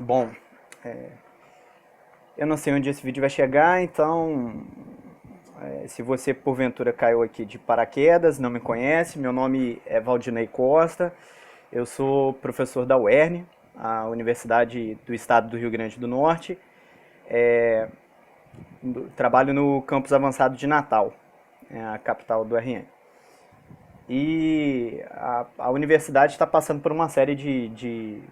Bom, eu não sei onde esse vídeo vai chegar, então se você porventura caiu aqui de paraquedas, não me conhece, meu nome é Valdinei Costa, eu sou professor da UERN, a Universidade do Estado do Rio Grande do Norte, trabalho no campus avançado de Natal, a capital do RN. E a universidade está passando por uma série de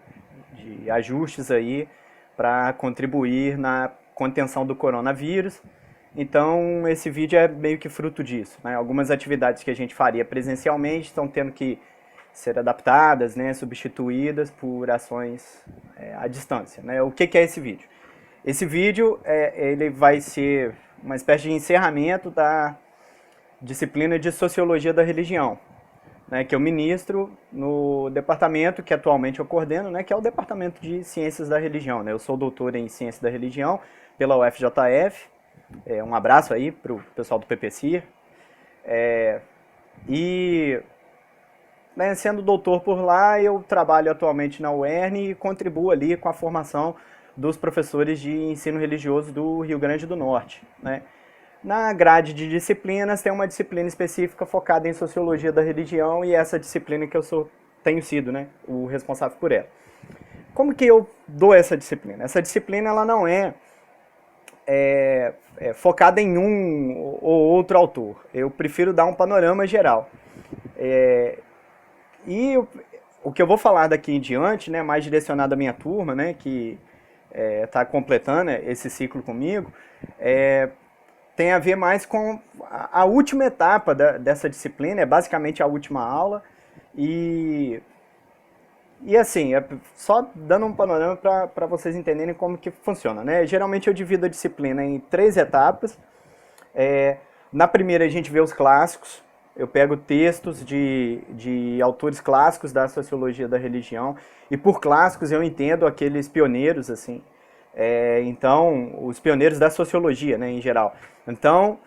ajustes aí para contribuir na contenção do coronavírus. Então, esse vídeo é meio que fruto disso, né? Algumas atividades que a gente faria presencialmente estão tendo que ser adaptadas, né, substituídas por ações à distância, né? O que é esse vídeo? Esse vídeo ele vai ser uma espécie de encerramento da disciplina de Sociologia da Religião, né, que eu ministro no departamento que atualmente eu coordeno, né, que é o Departamento de Ciências da Religião. Né? Eu sou doutor em Ciências da Religião pela UFJF. Um abraço aí para o pessoal do PPCIR. E né, sendo doutor por lá, eu trabalho atualmente na UERN e contribuo ali com a formação dos professores de ensino religioso do Rio Grande do Norte. Né? Na grade de disciplinas tem uma disciplina específica focada em sociologia da religião e essa disciplina que tenho sido, né, o responsável por ela. Como que eu dou essa disciplina? Essa disciplina ela não é focada em um ou outro autor. Eu prefiro dar um panorama geral. E o que eu vou falar daqui em diante, né, mais direcionado à minha turma, né, que está completando esse ciclo comigo, tem a ver mais com a última etapa dessa disciplina, é basicamente a última aula, e assim, só dando um panorama para vocês entenderem como que funciona. Né? Geralmente eu divido a disciplina em 3 etapas. Na primeira a gente vê os clássicos, eu pego textos de autores clássicos da sociologia da religião, e por clássicos eu entendo aqueles pioneiros, assim, então, os pioneiros da sociologia, né, em geral. Então,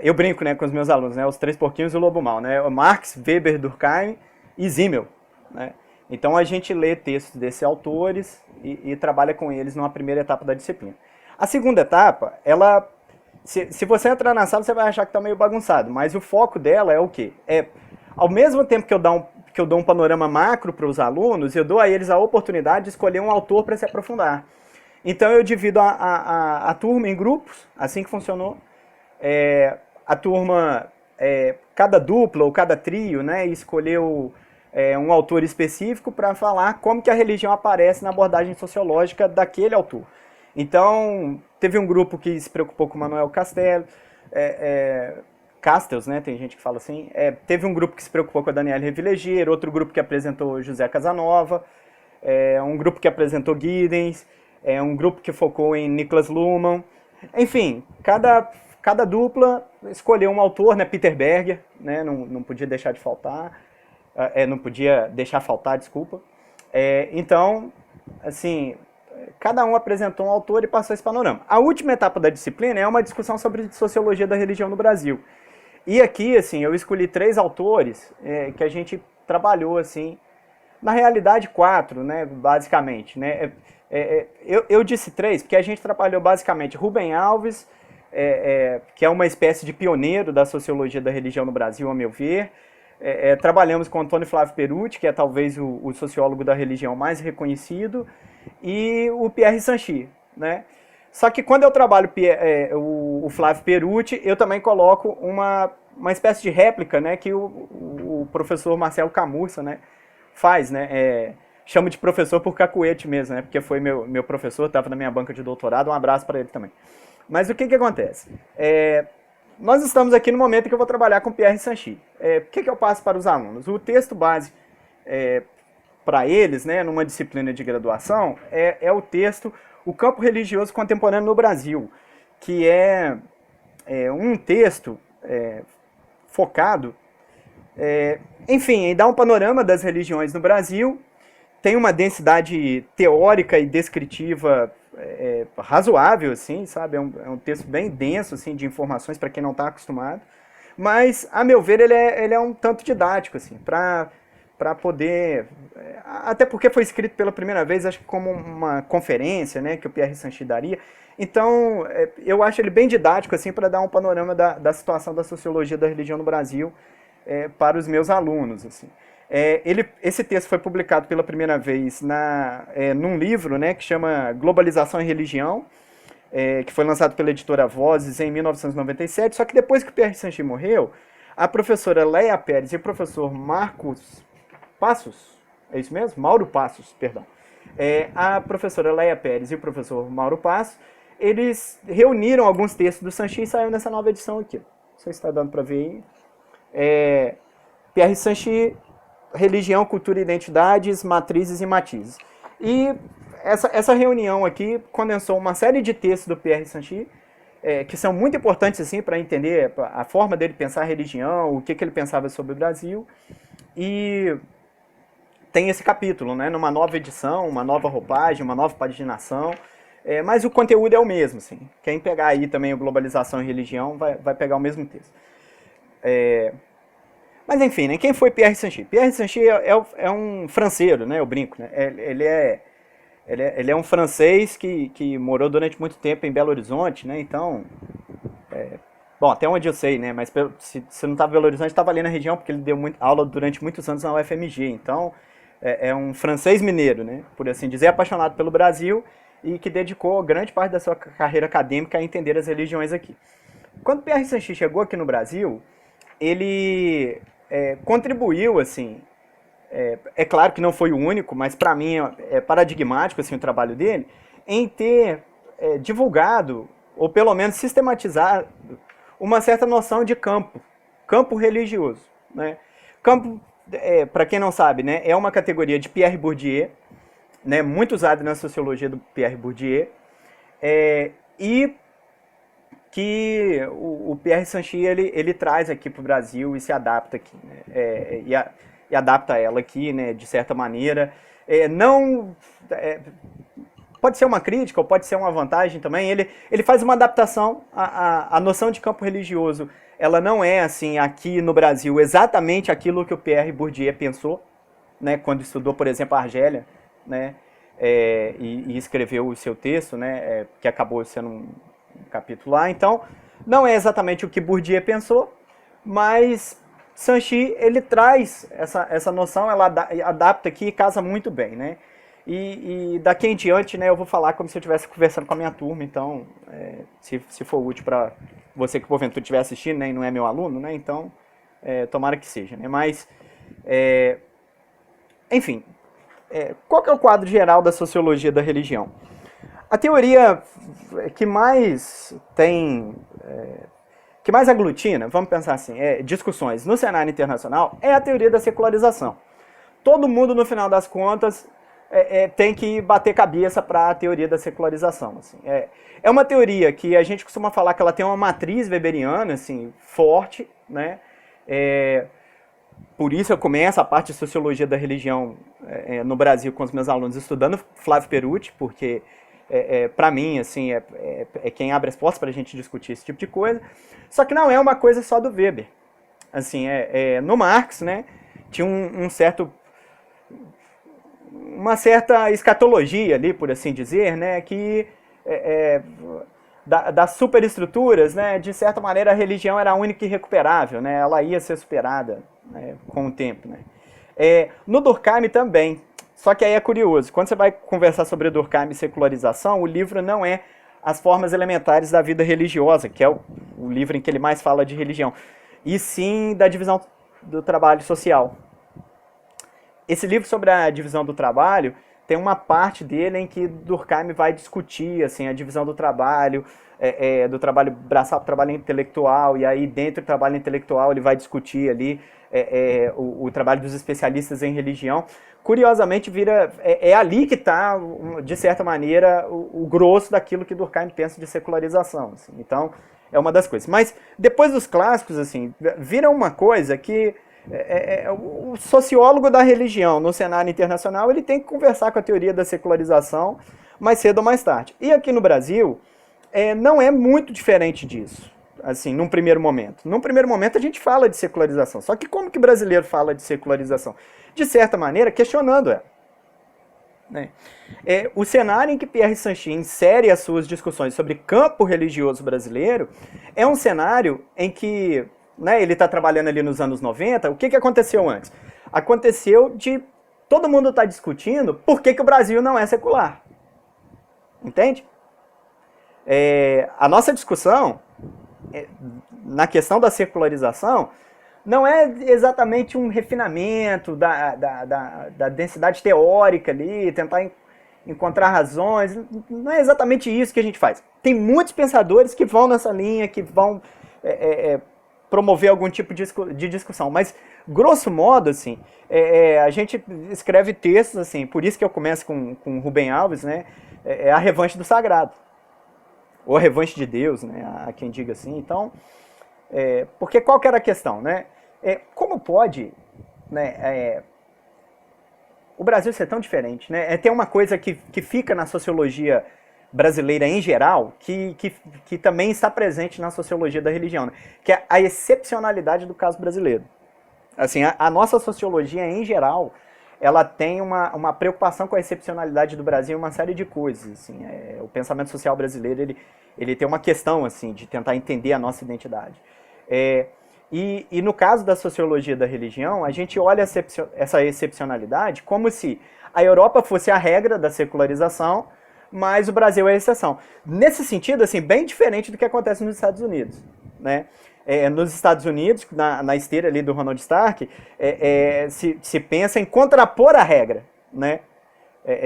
eu brinco, né, com os meus alunos, né, os 3 porquinhos e o lobo mau, né, Marx, Weber, Durkheim e Simmel. Né. Então, a gente lê textos desses autores e trabalha com eles numa primeira etapa da disciplina. A segunda etapa, se você entrar na sala, você vai achar que está meio bagunçado, mas o foco dela é o quê? Ao mesmo tempo que eu dou um panorama macro para os alunos, eu dou a eles a oportunidade de escolher um autor para se aprofundar. Então eu divido a turma em grupos, assim que funcionou. A turma, cada dupla ou cada trio, né, escolheu um autor específico para falar como que a religião aparece na abordagem sociológica daquele autor. Então, teve um grupo que se preocupou com Manuel Castells, né, tem gente que fala assim. Teve um grupo que se preocupou com a Daniela Revilegier, outro grupo que apresentou José Casanova, um grupo que apresentou Giddens, um grupo que focou em Niklas Luhmann. Enfim, cada dupla escolheu um autor, né, Peter Berger, né, não podia deixar de faltar, não podia deixar faltar, desculpa. Então, assim, cada um apresentou um autor e passou esse panorama. A última etapa da disciplina é uma discussão sobre sociologia da religião no Brasil. E aqui, assim, eu escolhi 3 autores que a gente trabalhou, assim, na realidade 4, né, basicamente, né. Eu disse 3 porque a gente trabalhou basicamente Rubem Alves, que é uma espécie de pioneiro da sociologia da religião no Brasil, a meu ver. Trabalhamos com Antônio Flávio Perucci, que é talvez o sociólogo da religião mais reconhecido, e o Pierre Sanchi. Né? Só que quando eu trabalho o Flávio Perucci, eu também coloco uma espécie de réplica, né, que o professor Marcelo Camurça, né, faz, né, chamo de professor por cacuete mesmo, né, porque foi meu professor, estava na minha banca de doutorado, um abraço para ele também. Mas o que acontece? Nós estamos aqui no momento que eu vou trabalhar com Pierre Sanchi. O que eu passo para os alunos? O texto base para eles, né, numa disciplina de graduação, é o texto O Campo Religioso Contemporâneo no Brasil, que é um texto focado, enfim, em dar um panorama das religiões no Brasil. Tem uma densidade teórica e descritiva razoável, assim, sabe? É um texto bem denso, assim, de informações para quem não está acostumado. Mas, a meu ver, ele é um tanto didático, assim, para para poder... Até porque foi escrito pela primeira vez, acho que como uma conferência, né, que o Pierre Sanchis daria. Então, eu acho ele bem didático, assim, para dar um panorama da situação da sociologia da religião no Brasil para os meus alunos, assim. Esse texto foi publicado pela primeira vez num livro, né, que chama Globalização e Religião, que foi lançado pela editora Vozes em 1997, só que depois que o Pierre Sanchis morreu, a professora Leia Pérez e o professor Marcos Passos, é isso mesmo? Mauro Passos, perdão. A professora Leia Pérez e o professor Mauro Passos, eles reuniram alguns textos do Sanchis e saiu nessa nova edição aqui. Não sei se está dando para ver aí. Pierre Sanchis, Religião, Cultura e Identidades, Matrizes e Matizes. E essa reunião aqui condensou uma série de textos do Pierre Sanchis, que são muito importantes assim, para entender a forma dele pensar a religião, o que ele pensava sobre o Brasil. E tem esse capítulo, né, numa nova edição, uma nova roupagem, uma nova paginação, mas o conteúdo é o mesmo. Assim. Quem pegar aí também o Globalização e Religião vai pegar o mesmo texto. Mas enfim, né, quem foi Pierre Sanchis? Pierre Sanchis é um franceiro, né, eu brinco. Né, ele é um francês que morou durante muito tempo em Belo Horizonte, né, então... Bom, até onde eu sei, né, mas se não estava em Belo Horizonte, estava ali na região, porque ele deu aula durante muitos anos na UFMG, então é um francês mineiro, né, por assim dizer, apaixonado pelo Brasil e que dedicou grande parte da sua carreira acadêmica a entender as religiões aqui. Quando Pierre Sanchis chegou aqui no Brasil, ele contribuiu, assim, é claro que não foi o único, mas para mim é paradigmático assim, o trabalho dele, em ter divulgado, ou pelo menos sistematizado, uma certa noção de campo religioso. Né? Campo, para quem não sabe, né, é uma categoria de Pierre Bourdieu, né, muito usada na sociologia do Pierre Bourdieu, e que o Pierre Sanchis ele traz aqui para o Brasil e se adapta aqui, né, e adapta ela aqui, né, de certa maneira. Pode ser uma crítica ou pode ser uma vantagem também. Ele faz uma adaptação à noção de campo religioso. Ela não é, assim, aqui no Brasil, exatamente aquilo que o Pierre Bourdieu pensou, né, quando estudou, por exemplo, a Argélia, né, e escreveu o seu texto, né, que acabou sendo um capítulo lá. Então, não é exatamente o que Bourdieu pensou, mas Sanchis, ele traz essa noção, ela adapta aqui e casa muito bem, né? E daqui em diante, né, eu vou falar como se eu estivesse conversando com a minha turma, então, se for útil para você que porventura estiver assistindo, né, e não é meu aluno, né, então, tomara que seja, né? Mas, enfim, qual que é o quadro geral da sociologia da religião? A teoria que mais que mais aglutina, vamos pensar assim, discussões no cenário internacional, é a teoria da secularização. Todo mundo, no final das contas, tem que bater cabeça para a teoria da secularização. Assim. É uma teoria que a gente costuma falar que ela tem uma matriz weberiana assim, forte, né? Por isso eu começo a parte de sociologia da religião no Brasil com os meus alunos estudando Flávio Perucci, porque para mim assim, é quem abre as portas para a gente discutir esse tipo de coisa. Só que não é uma coisa só do Weber. Assim, no Marx, né, tinha uma certa escatologia ali, por assim dizer, né, que das superestruturas, né, de certa maneira a religião era a única irrecuperável, né, ela ia ser superada, né, com o tempo. Né. No Durkheim também, só que aí é curioso, quando você vai conversar sobre Durkheim e secularização, o livro não é As Formas Elementares da Vida Religiosa, que é o livro em que ele mais fala de religião, e sim da divisão do trabalho social. Esse livro sobre a divisão do trabalho tem uma parte dele em que Durkheim vai discutir assim, a divisão do trabalho braçal para o trabalho intelectual, e aí dentro do trabalho intelectual ele vai discutir ali o trabalho dos especialistas em religião. Curiosamente, ali que está, de certa maneira, o grosso daquilo que Durkheim pensa de secularização. Assim. Então, é uma das coisas. Mas, depois dos clássicos, assim, vira uma coisa que o sociólogo da religião no cenário internacional ele tem que conversar com a teoria da secularização mais cedo ou mais tarde. E aqui no Brasil, não é muito diferente disso. assim, num primeiro momento? Num primeiro momento a gente fala de secularização. Só que como que brasileiro fala de secularização? De certa maneira, questionando ela. Né? O cenário em que Pierre Sanchis insere as suas discussões sobre campo religioso brasileiro é um cenário em que, né, ele está trabalhando ali nos anos 90. O que aconteceu antes? Aconteceu de todo mundo estar discutindo por que o Brasil não é secular. Entende? A nossa discussão na questão da secularização não é exatamente um refinamento da densidade teórica ali, tentar encontrar razões. Não é exatamente isso que a gente faz. Tem muitos pensadores que vão nessa linha, que vão promover algum tipo de discussão. Mas, grosso modo, assim, a gente escreve textos, assim, por isso que eu começo com Rubem Alves, né? A revanche do sagrado. Ou a revanche de Deus, né? Há quem diga assim. Então, porque qual que era a questão, né? Como pode, né, o Brasil ser tão diferente, né? Tem uma coisa que fica na sociologia brasileira em geral, que também está presente na sociologia da religião, né? Que é a excepcionalidade do caso brasileiro. Assim, a nossa sociologia em geral, ela tem uma preocupação com a excepcionalidade do Brasil em uma série de coisas. Assim, o pensamento social brasileiro ele tem uma questão assim, de tentar entender a nossa identidade. E no caso da sociologia da religião, a gente olha essa excepcionalidade como se a Europa fosse a regra da secularização, mas o Brasil é a exceção. Nesse sentido, assim, bem diferente do que acontece nos Estados Unidos, né? Nos Estados Unidos, na esteira ali do Ronald Stark, se pensa em contrapor a regra, né?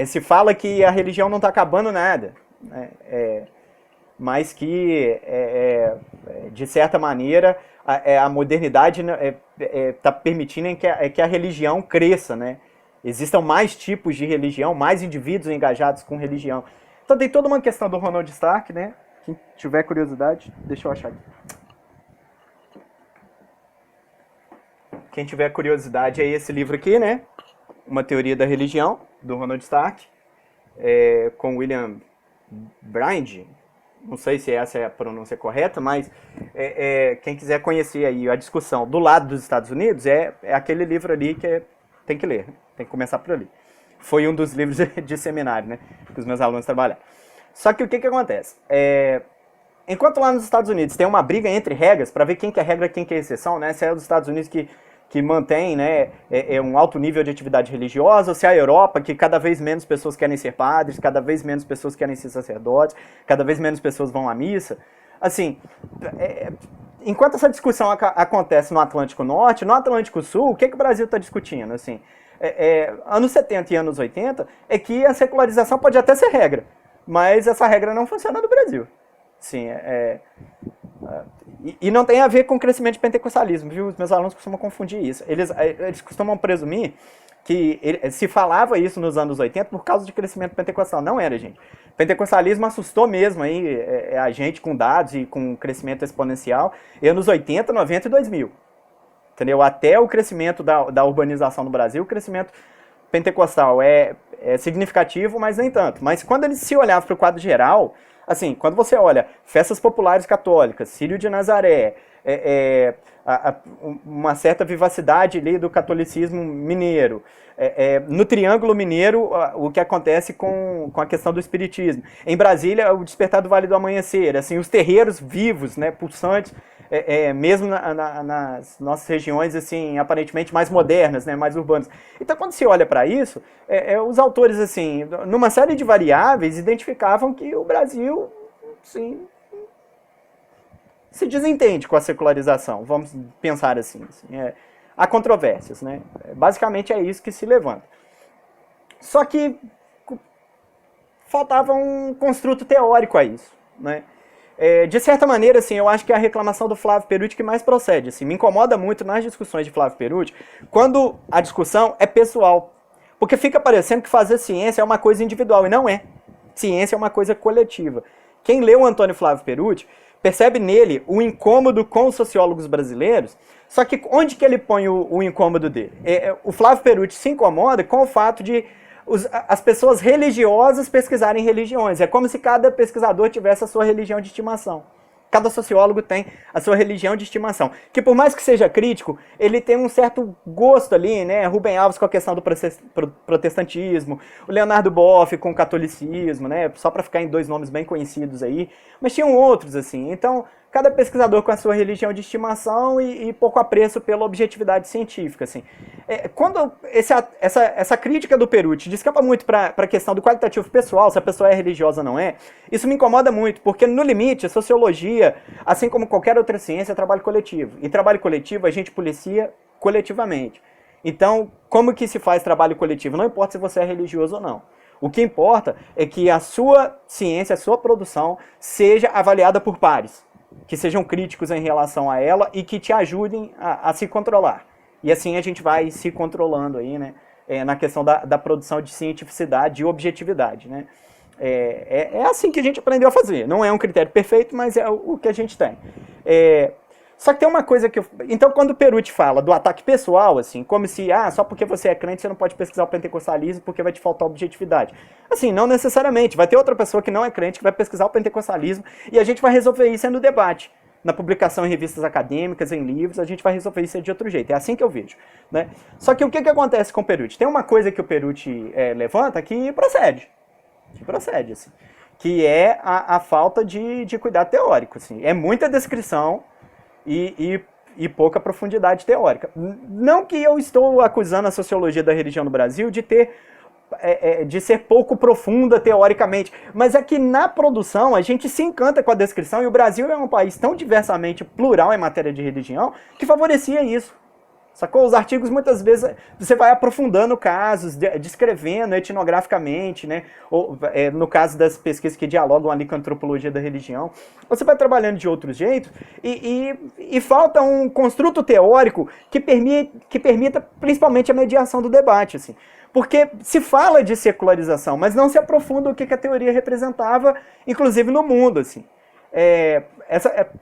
Se fala que a religião não está acabando nada, né? Mas que, de certa maneira, a modernidade está permitindo que a religião cresça, né? Existam mais tipos de religião, mais indivíduos engajados com religião. Então tem toda uma questão do Ronald Stark, né? Quem tiver curiosidade, deixa eu achar aqui. Quem tiver curiosidade é esse livro aqui, né? Uma Teoria da Religião, do Ronald Stark, com William Brind. Não sei se essa é a pronúncia correta, mas quem quiser conhecer aí a discussão do lado dos Estados Unidos, é aquele livro ali que tem que ler, tem que começar por ali. Foi um dos livros de seminário, né, que os meus alunos trabalharam. Só que o que acontece? Enquanto lá nos Estados Unidos tem uma briga entre regras, para ver quem que é regra e quem que é exceção, né, se é os Estados Unidos que mantém, né, um alto nível de atividade religiosa, ou se é a Europa, que cada vez menos pessoas querem ser padres, cada vez menos pessoas querem ser sacerdotes, cada vez menos pessoas vão à missa. Assim, enquanto essa discussão acontece no Atlântico Norte, no Atlântico Sul, o que o Brasil está discutindo? Assim, anos 70 e anos 80, é que a secularização pode até ser regra, mas essa regra não funciona no Brasil. Sim, e não tem a ver com o crescimento de pentecostalismo, viu? Os meus alunos costumam confundir isso. Eles costumam presumir que se falava isso nos anos 80 por causa de crescimento pentecostal. Não era, gente. O pentecostalismo assustou mesmo aí, a gente com dados e com crescimento exponencial em anos 80, 90 e 2000. Entendeu? Até o crescimento da urbanização no Brasil, o crescimento pentecostal é significativo, mas nem tanto. Mas quando eles se olhavam para o quadro geral, assim, quando você olha festas populares católicas, Círio de Nazaré, uma certa vivacidade ali do catolicismo mineiro, no Triângulo Mineiro, o que acontece com a questão do espiritismo. Em Brasília, o Despertar do Vale do Amanhecer, assim, os terreiros vivos, né, pulsantes, mesmo nas nossas regiões, assim, aparentemente mais modernas, né, mais urbanas. Então, quando se olha para isso, os autores, assim, numa série de variáveis, identificavam que o Brasil, sim, se desentende com a secularização, vamos pensar assim. Há controvérsias, né? Basicamente é isso que se levanta. Só que faltava um construto teórico a isso, né? De certa maneira, assim, eu acho que é a reclamação do Flávio Perucci que mais procede. Assim, me incomoda muito nas discussões de Flávio Perucci quando a discussão é pessoal. Porque fica parecendo que fazer ciência é uma coisa individual, e não é. Ciência é uma coisa coletiva. Quem lê o Antônio Flávio Perucci percebe nele o incômodo com os sociólogos brasileiros, só que onde que ele põe o incômodo dele? O Flávio Perucci se incomoda com o fato de as pessoas religiosas pesquisarem religiões. É como se cada pesquisador tivesse a sua religião de estimação. Cada sociólogo tem a sua religião de estimação, que por mais que seja crítico, ele tem um certo gosto ali, né? Rubem Alves com a questão do protestantismo, o Leonardo Boff com o catolicismo, né? Só para ficar em 2 nomes bem conhecidos aí, mas tinham outros, assim. Então, cada pesquisador com a sua religião de estimação e pouco apreço pela objetividade científica, assim. Quando essa crítica do Perucci descampa muito para a questão do qualitativo pessoal, se a pessoa é religiosa ou não é, isso me incomoda muito, porque no limite, a sociologia, assim como qualquer outra ciência, é trabalho coletivo. E trabalho coletivo a gente policia coletivamente. Então, como que se faz trabalho coletivo? Não importa se você é religioso ou não. O que importa é que a sua ciência, a sua produção, seja avaliada por pares, que sejam críticos em relação a ela e que te ajudem a se controlar. E assim a gente vai se controlando aí, né? Na questão da produção de cientificidade e objetividade, né? É assim que a gente aprendeu a fazer. Não é um critério perfeito, mas é o que a gente tem. Só que tem uma coisa que Então, quando o Perucci fala do ataque pessoal, assim, como se, só porque você é crente você não pode pesquisar o pentecostalismo porque vai te faltar objetividade. Assim, não necessariamente. Vai ter outra pessoa que não é crente que vai pesquisar o pentecostalismo e a gente vai resolver isso no debate. Na publicação em revistas acadêmicas, em livros, a gente vai resolver isso de outro jeito. É assim que eu vejo, né? Só que o que acontece com o Perucci? Tem uma coisa que o Perucci levanta que procede. Assim, que é a falta de cuidado teórico. Assim. É muita descrição e pouca profundidade teórica. Não que eu estou acusando a sociologia da religião no Brasil de ser pouco profunda teoricamente, mas é que na produção a gente se encanta com a descrição e o Brasil é um país tão diversamente plural em matéria de religião que favorecia isso. Sacou? Os artigos muitas vezes você vai aprofundando casos, descrevendo etnograficamente, né? Ou, no caso das pesquisas que dialogam ali com a antropologia da religião, você vai trabalhando de outros jeitos e falta um construto teórico que permita principalmente a mediação do debate, assim. Porque se fala de secularização, mas não se aprofunda o que a teoria representava, inclusive no mundo, assim.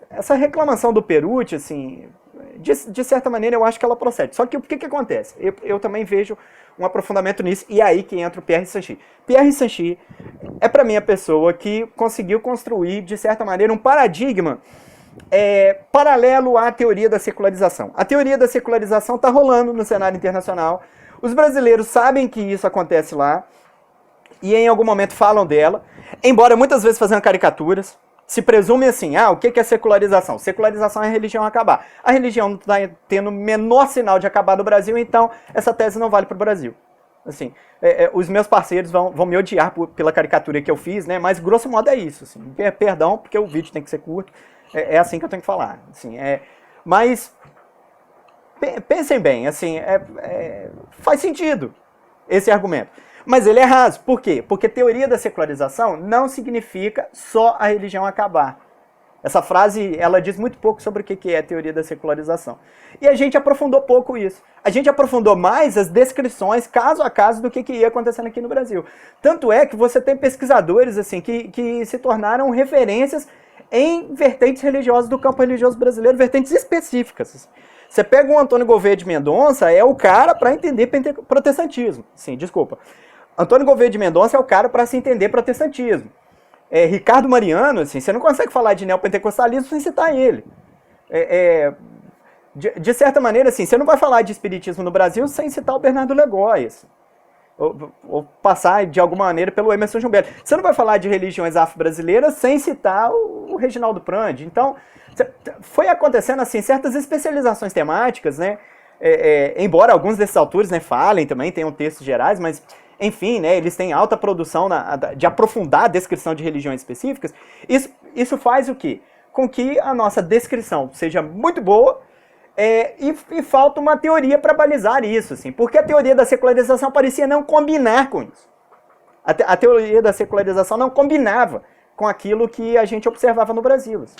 Essa reclamação do Perucci, assim, de certa maneira eu acho que ela procede. Só que o que acontece? Eu também vejo um aprofundamento nisso, e aí que entra o Pierre Sanchis. Pierre Sanchis é para mim a pessoa que conseguiu construir, de certa maneira, um paradigma paralelo à teoria da secularização. A teoria da secularização está rolando no cenário internacional. Os brasileiros sabem que isso acontece lá e em algum momento falam dela, embora muitas vezes fazendo caricaturas. Se presume assim, o que é secularização? Secularização é a religião acabar. A religião não está tendo o menor sinal de acabar no Brasil, então essa tese não vale para o Brasil. Assim, os meus parceiros vão me odiar pela caricatura que eu fiz, né? Mas grosso modo é isso. Assim, perdão, porque o vídeo tem que ser curto. É assim que eu tenho que falar. Assim, mas pensem bem, assim, faz sentido esse argumento. Mas ele é raso. Por quê? Porque teoria da secularização não significa só a religião acabar. Essa frase, ela diz muito pouco sobre o que é a teoria da secularização. E a gente aprofundou pouco isso. A gente aprofundou mais as descrições, caso a caso, do que ia acontecendo aqui no Brasil. Tanto é que você tem pesquisadores assim que se tornaram referências em vertentes religiosas do campo religioso brasileiro, vertentes específicas. Você pega o Antônio Gouveia de Mendonça, é o cara para entender protestantismo. Sim, desculpa. Antônio Gouveia de Mendonça é o cara para se entender protestantismo. Ricardo Mariano, assim, você não consegue falar de neopentecostalismo sem citar ele. De certa maneira, assim, você não vai falar de espiritismo no Brasil sem citar o Bernardo Legói, assim, ou passar de alguma maneira pelo Emerson Gilberto. Você não vai falar de religiões afro-brasileiras sem citar o Reginaldo Prandi. Então, foi acontecendo assim certas especializações temáticas, né? Embora alguns desses autores, né, falem também, tenham textos gerais, mas enfim, né, eles têm alta produção de aprofundar a descrição de religiões específicas. Isso faz o quê? Com que a nossa descrição seja muito boa e falta uma teoria para balizar isso, assim, porque a teoria da secularização parecia não combinar com isso. A teoria da secularização não combinava com aquilo que a gente observava no Brasil. Assim.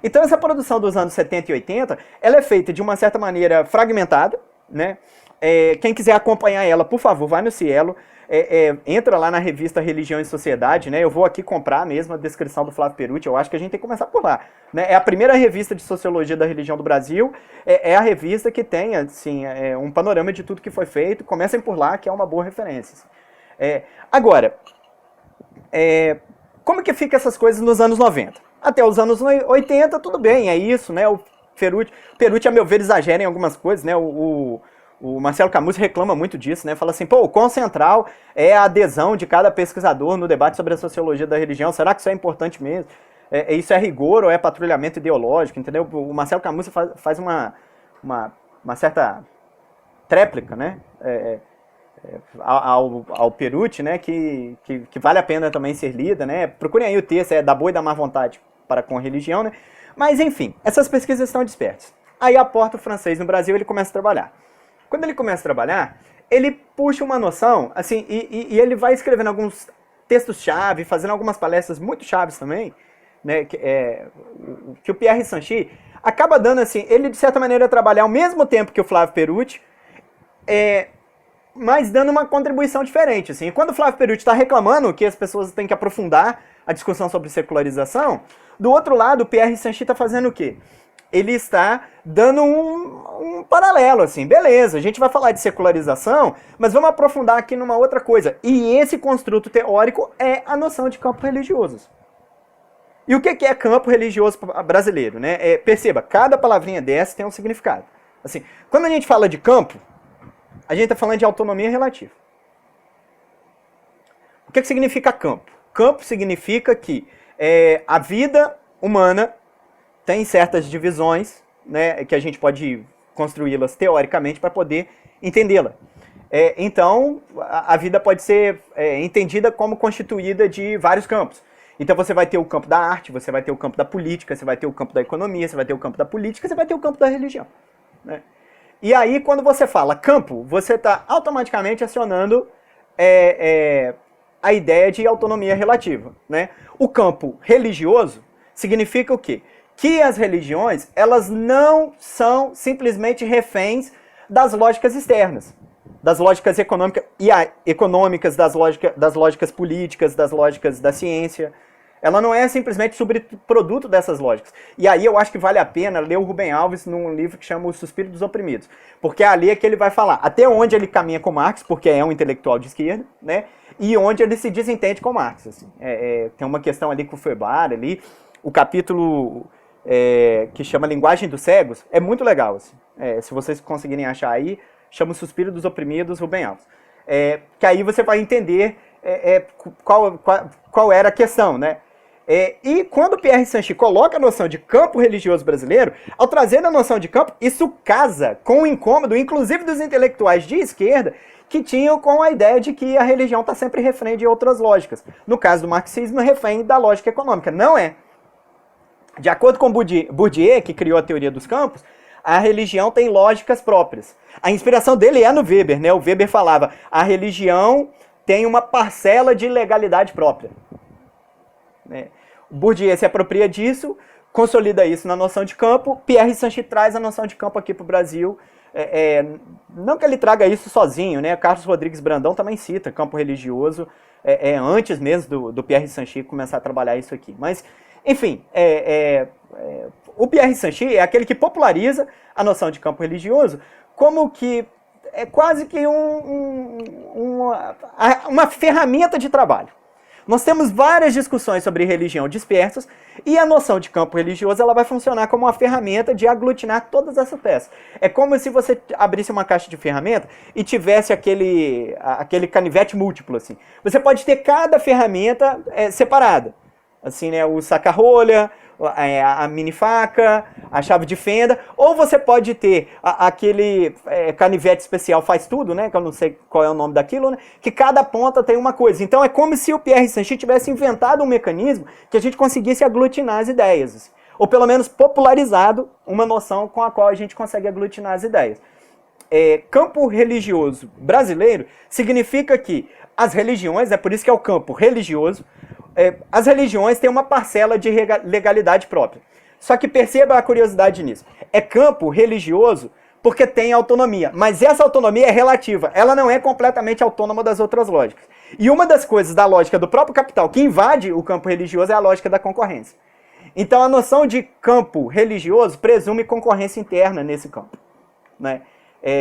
Então essa produção dos anos 70 e 80, ela é feita de uma certa maneira fragmentada, né? Quem quiser acompanhar ela, por favor, vai no Cielo, entra lá na revista Religião e Sociedade, né? Eu vou aqui comprar mesmo a descrição do Flávio Perucci, eu acho que a gente tem que começar por lá. Né? É a primeira revista de sociologia da religião do Brasil, é a revista que tem assim, um panorama de tudo que foi feito, comecem por lá, que é uma boa referência. Agora, como que fica essas coisas nos anos 90? Até os anos 80, tudo bem, é isso, né? O Perucci, a meu ver, exagera em algumas coisas, né? O Marcelo Camus reclama muito disso, né? Fala assim, pô, o quão central é a adesão de cada pesquisador no debate sobre a sociologia da religião. Será que isso é importante mesmo? Isso é rigor ou é patrulhamento ideológico, entendeu? O Marcelo Camus faz uma certa tréplica, né? Ao Perucci, né? Que vale a pena também ser lida, né? Procurem aí o texto, é Da Boa e da Má Vontade para com a Religião, né? Mas, enfim, essas pesquisas estão dispersas. Aí aporta o francês no Brasil, ele começa a trabalhar. Quando ele começa a trabalhar, ele puxa uma noção, assim, e ele vai escrevendo alguns textos-chave, fazendo algumas palestras muito chaves também, né, que o Pierre Sanchi acaba dando, assim, ele de certa maneira trabalhar ao mesmo tempo que o Flávio Perucci, mas dando uma contribuição diferente, assim. E quando o Flávio Perucci está reclamando que as pessoas têm que aprofundar a discussão sobre secularização, do outro lado, o Pierre Sanchi está fazendo o quê? Ele está dando um paralelo, assim, beleza, a gente vai falar de secularização, mas vamos aprofundar aqui numa outra coisa. E esse construto teórico é a noção de campo religioso. E o que é campo religioso brasileiro, né? Perceba, cada palavrinha dessa tem um significado. Assim, quando a gente fala de campo, a gente está falando de autonomia relativa. O que significa campo? Campo significa que a vida humana tem certas divisões, né, que a gente pode construí-las teoricamente para poder entendê-la. Então, a vida pode ser entendida como constituída de vários campos. Então você vai ter o campo da arte, você vai ter o campo da política, você vai ter o campo da economia, você vai ter o campo da política, você vai ter o campo da religião, né? E aí, quando você fala campo, você está automaticamente acionando a ideia de autonomia relativa, né? O campo religioso significa o quê? Que as religiões, elas não são simplesmente reféns das lógicas externas, das lógicas econômicas, das lógicas políticas, das lógicas da ciência. Ela não é simplesmente subproduto dessas lógicas. E aí eu acho que vale a pena ler o Rubem Alves num livro que chama O Suspiro dos Oprimidos. Porque ali é que ele vai falar até onde ele caminha com Marx, porque é um intelectual de esquerda, né? E onde ele se desentende com Marx. Assim. Tem uma questão ali com o Feuerbach, ali, o capítulo que chama Linguagem dos Cegos, é muito legal. Assim. Se vocês conseguirem achar aí, chama O Suspiro dos Oprimidos, Rubem Alves. Que aí você vai entender qual era a questão, né? E quando o Pierre Sanchi coloca a noção de campo religioso brasileiro, ao trazer a noção de campo, isso casa com o incômodo, inclusive dos intelectuais de esquerda, que tinham com a ideia de que a religião está sempre refém de outras lógicas. No caso do marxismo, refém da lógica econômica. Não é. De acordo com Bourdieu, que criou a teoria dos campos, a religião tem lógicas próprias. A inspiração dele é no Weber, né? O Weber falava, a religião tem uma parcela de legalidade própria. Bourdieu se apropria disso, consolida isso na noção de campo. Pierre Sanchi traz a noção de campo aqui para o Brasil. Não que ele traga isso sozinho, né? Carlos Rodrigues Brandão também cita campo religioso antes mesmo do Pierre Sanchi começar a trabalhar isso aqui. Mas, enfim, o Pierre Sanchi é aquele que populariza a noção de campo religioso como que é quase que uma ferramenta de trabalho. Nós temos várias discussões sobre religião dispersas e a noção de campo religioso ela vai funcionar como uma ferramenta de aglutinar todas essas peças. É como se você abrisse uma caixa de ferramenta e tivesse aquele canivete múltiplo. Assim. Você pode ter cada ferramenta separada. Assim, né, o saca-rolha, a mini faca, a chave de fenda, ou você pode ter aquele canivete especial faz tudo, né, que eu não sei qual é o nome daquilo, né, que cada ponta tem uma coisa. Então é como se o Pierre Sanchi tivesse inventado um mecanismo que a gente conseguisse aglutinar as ideias, assim, ou pelo menos popularizado uma noção com a qual a gente consegue aglutinar as ideias. Campo religioso brasileiro significa que as religiões, é por isso que é o campo religioso, as religiões têm uma parcela de legalidade própria. Só que perceba a curiosidade nisso. É campo religioso porque tem autonomia, mas essa autonomia é relativa, ela não é completamente autônoma das outras lógicas. E uma das coisas da lógica do próprio capital que invade o campo religioso é a lógica da concorrência. Então a noção de campo religioso presume concorrência interna nesse campo, né?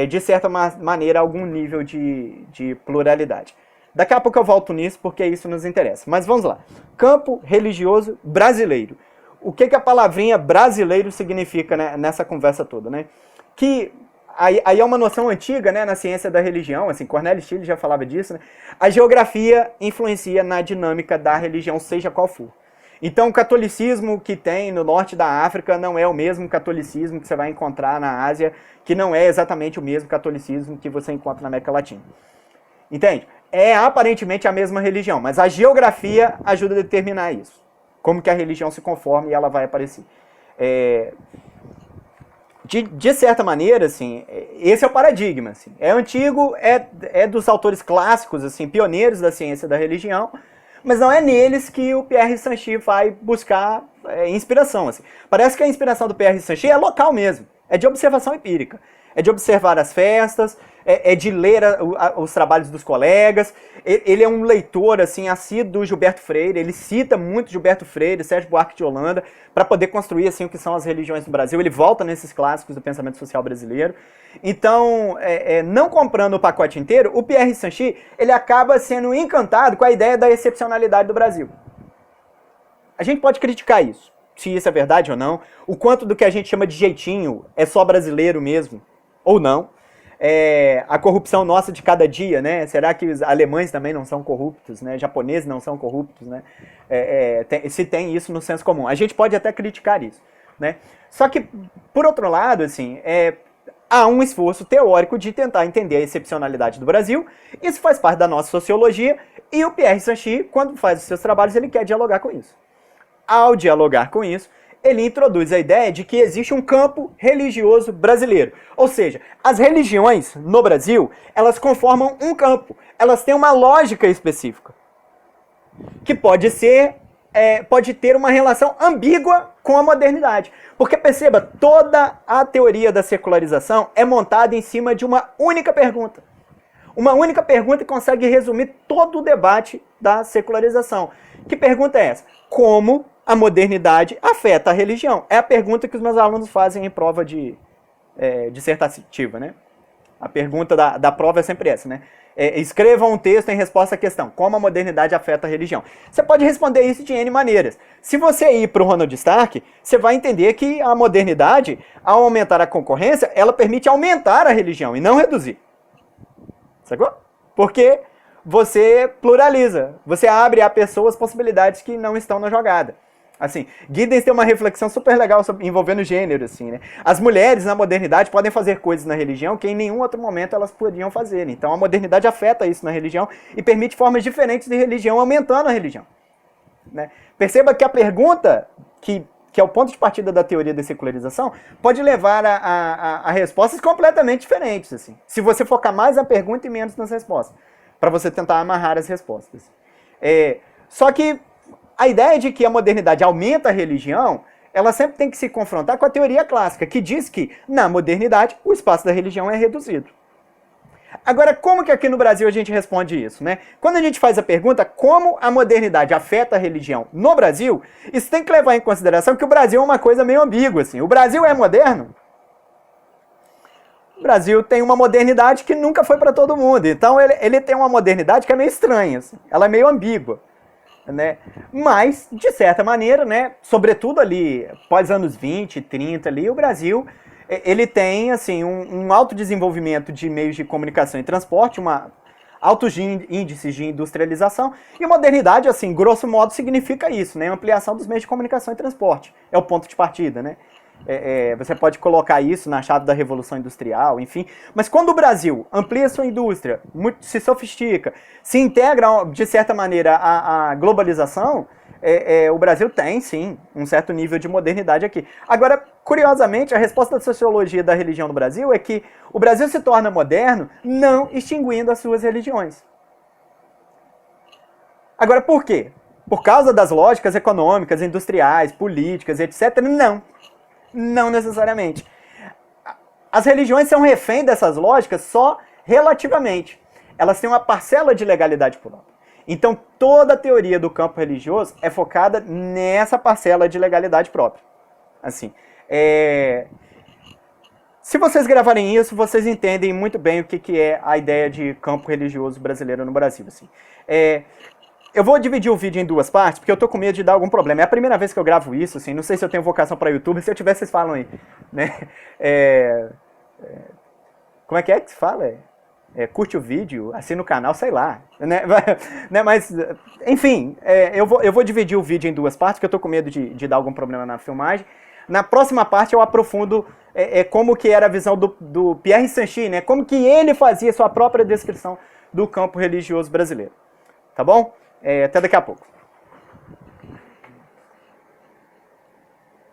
De certa maneira, algum nível de pluralidade. Daqui a pouco eu volto nisso porque isso nos interessa. Mas vamos lá. Campo religioso brasileiro. o que a palavrinha brasileiro significa, né, nessa conversa toda, né? Que aí é uma noção antiga, né, na ciência da religião, assim, Cornelius Tille já falava disso, né? A geografia influencia na dinâmica da religião, seja qual for. Então, o catolicismo que tem no norte da África não é o mesmo catolicismo que você vai encontrar na Ásia, que não é exatamente o mesmo catolicismo que você encontra na América Latina. Entende? É aparentemente a mesma religião, mas a geografia ajuda a determinar isso. Como que a religião se conforma e ela vai aparecer. De certa maneira, assim, esse é o paradigma. Assim. É antigo, é dos autores clássicos, assim, pioneiros da ciência da religião, mas não é neles que o Pierre Sanchi vai buscar inspiração. Assim. Parece que a inspiração do Pierre Sanchi é local mesmo, é de observação empírica. É de observar as festas, é de ler os trabalhos dos colegas. Ele é um leitor assim, assíduo do Gilberto Freire, ele cita muito Gilberto Freire, Sérgio Buarque de Holanda, para poder construir assim, o que são as religiões do Brasil. Ele volta nesses clássicos do pensamento social brasileiro. Então, não comprando o pacote inteiro, o Pierre Sanchi ele acaba sendo encantado com a ideia da excepcionalidade do Brasil. A gente pode criticar isso, se isso é verdade ou não, o quanto do que a gente chama de jeitinho é só brasileiro mesmo, ou não. A corrupção nossa de cada dia, né? Será que os alemães também não são corruptos, né? Japoneses não são corruptos, né? Se tem isso no senso comum. A gente pode até criticar isso, né? Só que, por outro lado, assim, há um esforço teórico de tentar entender a excepcionalidade do Brasil. Isso faz parte da nossa sociologia e o Pierre Sanchi, quando faz os seus trabalhos, ele quer dialogar com isso. Ao dialogar com isso, ele introduz a ideia de que existe um campo religioso brasileiro. Ou seja, as religiões no Brasil, elas conformam um campo. Elas têm uma lógica específica. Que pode ter uma relação ambígua com a modernidade. Porque perceba, toda a teoria da secularização é montada em cima de uma única pergunta. Uma única pergunta que consegue resumir todo o debate da secularização. Que pergunta é essa? Como a modernidade afeta a religião? É a pergunta que os meus alunos fazem em prova de dissertativa, né? A pergunta da prova é sempre essa, né? Escreva um texto em resposta à questão: como a modernidade afeta a religião? Você pode responder isso de N maneiras. Se você ir para o Ronald Stark, você vai entender que a modernidade, ao aumentar a concorrência, ela permite aumentar a religião e não reduzir. Sacou? Porque você pluraliza, você abre a pessoas possibilidades que não estão na jogada. Assim, Giddens tem uma reflexão super legal envolvendo gênero, assim, né? As mulheres na modernidade podem fazer coisas na religião que em nenhum outro momento elas podiam fazer. Então a modernidade afeta isso na religião e permite formas diferentes de religião, aumentando a religião. Né? Perceba que a pergunta, que é o ponto de partida da teoria da secularização, pode levar a respostas completamente diferentes, assim. Se você focar mais na pergunta e menos nas respostas, para você tentar amarrar as respostas. Só que a ideia de que a modernidade aumenta a religião, ela sempre tem que se confrontar com a teoria clássica, que diz que, na modernidade, o espaço da religião é reduzido. Agora, como que aqui no Brasil a gente responde isso, né? Quando a gente faz a pergunta, como a modernidade afeta a religião no Brasil, isso tem que levar em consideração que o Brasil é uma coisa meio ambígua, assim. O Brasil é moderno? O Brasil tem uma modernidade que nunca foi para todo mundo. Então, ele tem uma modernidade que é meio estranha, assim. Ela é meio ambígua. Né? Mas, de certa maneira, né, sobretudo ali, pós anos 20, 30, ali, o Brasil ele tem assim, um alto desenvolvimento de meios de comunicação e transporte, altos índices de industrialização, e modernidade, assim, grosso modo, significa isso, né, ampliação dos meios de comunicação e transporte. É o ponto de partida, né? Você pode colocar isso na chave da Revolução Industrial, enfim. Mas quando o Brasil amplia sua indústria, se sofistica, se integra, de certa maneira, à globalização, o Brasil tem, sim, um certo nível de modernidade aqui. Agora, curiosamente, a resposta da sociologia da religião no Brasil é que o Brasil se torna moderno não extinguindo as suas religiões. Agora, por quê? Por causa das lógicas econômicas, industriais, políticas, etc. Não. Não necessariamente. As religiões são refém dessas lógicas só relativamente. Elas têm uma parcela de legalidade própria. Então, toda a teoria do campo religioso é focada nessa parcela de legalidade própria. Assim, se vocês gravarem isso, vocês entendem muito bem o que é a ideia de campo religioso brasileiro no Brasil. Assim. Eu vou dividir o vídeo em duas partes, porque eu tô com medo de dar algum problema. É a primeira vez que eu gravo isso, assim, não sei se eu tenho vocação para YouTube, se eu tiver, vocês falam aí, né? Como é que se fala? Curte o vídeo, assina o canal, sei lá, né? Né? Mas, enfim, eu vou dividir o vídeo em duas partes, porque eu tô com medo de dar algum problema na filmagem. Na próxima parte eu aprofundo como que era a visão do Pierre Sanchis, né? Como que ele fazia sua própria descrição do campo religioso brasileiro. Tá bom? Até daqui a pouco.